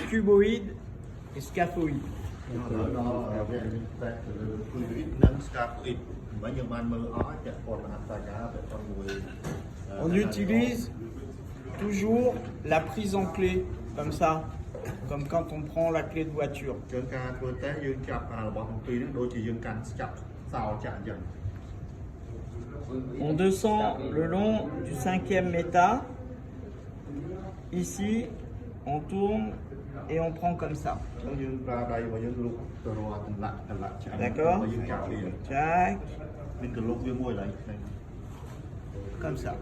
cuboïde et scaphoïde. On utilise toujours la prise en clé, comme ça, comme quand on prend la clé de voiture. On descend le long du 5e méta. Ici, on tourne et on prend comme ça. D'accord? Tac. Comme ça.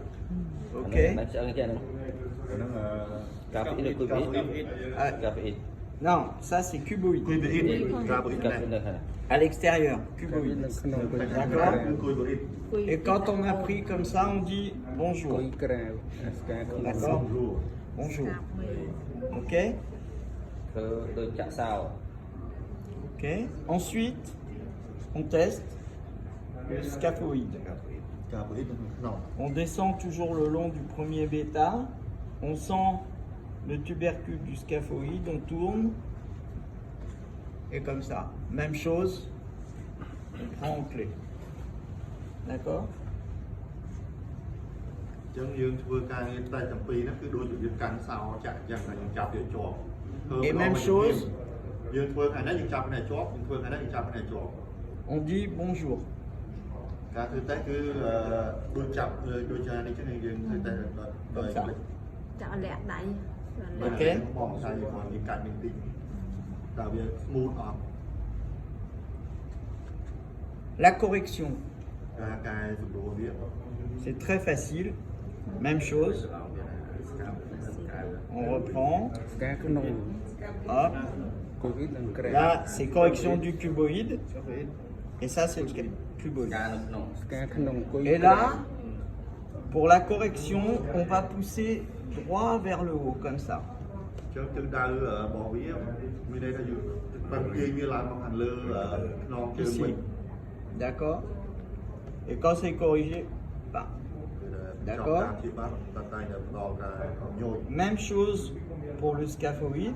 Ok. Non, ça c'est cuboïde. À l'extérieur, cuboïde. D'accord? Et quand on a pris comme ça, on dit bonjour. D'accord? Bonjour. Ok? Ok. Ensuite, on teste le scaphoïde. On descend toujours le long du premier bêta. On sent le tubercule du scaphoïde, on tourne. Et comme ça. Même chose, on prend en clé. D'accord? Et même chose, on dit bonjour. Comme ça. Ok? La correction, c'est très facile. Même chose. On reprend. Hop. Là, c'est correction du cuboïde. Et ça, c'est le cuboïde. Et là, pour la correction, on va pousser droit vers le haut, comme ça. Ici. D'accord? Et quand c'est corrigé, bah. D'accord? Même chose pour le scaphoïde.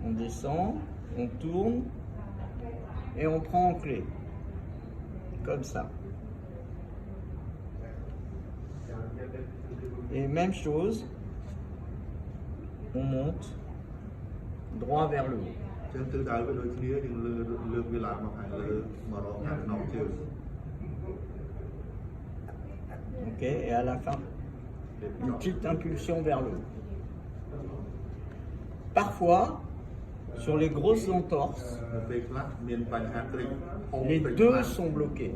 On descend, on tourne et on prend en clé. Comme ça. Et même chose, on monte droit vers le haut. Ok, et à la fin, une petite impulsion vers le haut. Parfois, sur les grosses entorses, les deux sont bloqués.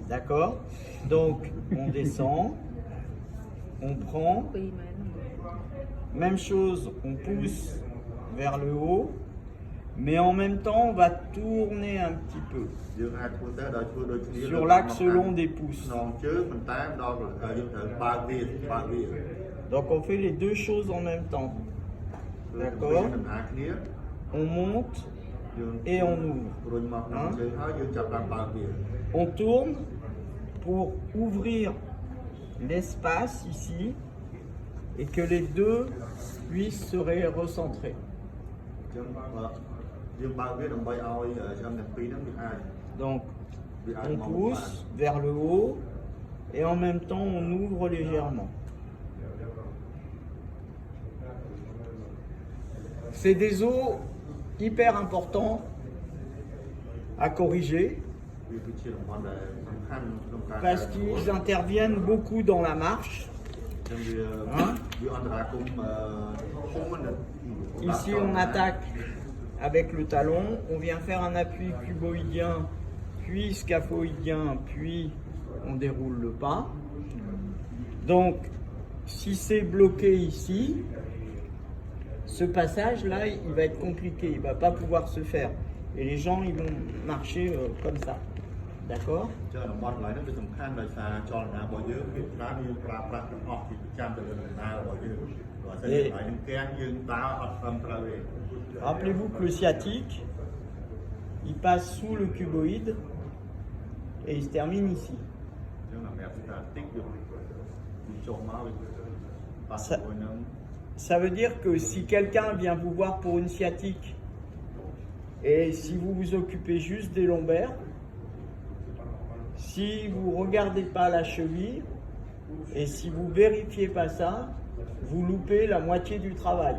D'accord? Donc, on descend, on prend, même chose, on pousse vers le haut, mais en même temps, on va tourner un petit peu sur l'axe long des pouces. Donc, on fait les deux choses en même temps. D'accord? On monte et on ouvre. Hein? On tourne pour ouvrir l'espace ici et que les deux puissent se recentrer. Donc, on pousse vers le haut et en même temps on ouvre légèrement. C'est des os hyper importants à corriger parce qu'ils interviennent beaucoup dans la marche. Hein? Ici on attaque avec le talon, on vient faire un appui cuboïdien, puis scaphoïdien, puis on déroule le pas. Donc si c'est bloqué ici, ce passage-là, il va être compliqué, il ne va pas pouvoir se faire. Et les gens, ils vont marcher comme ça. D'accord? Et rappelez-vous que le sciatique, il passe sous le cuboïde et il se termine ici. Ça veut dire que si quelqu'un vient vous voir pour une sciatique et si vous vous occupez juste des lombaires, si vous ne regardez pas la cheville et si vous ne vérifiez pas ça, vous loupez la moitié du travail.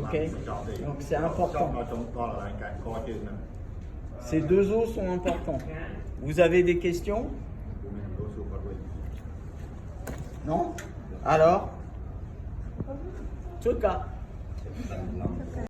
Okay. Donc c'est important. Ces deux os sont importants. Vous avez des questions? Non? Alors? Tsuka.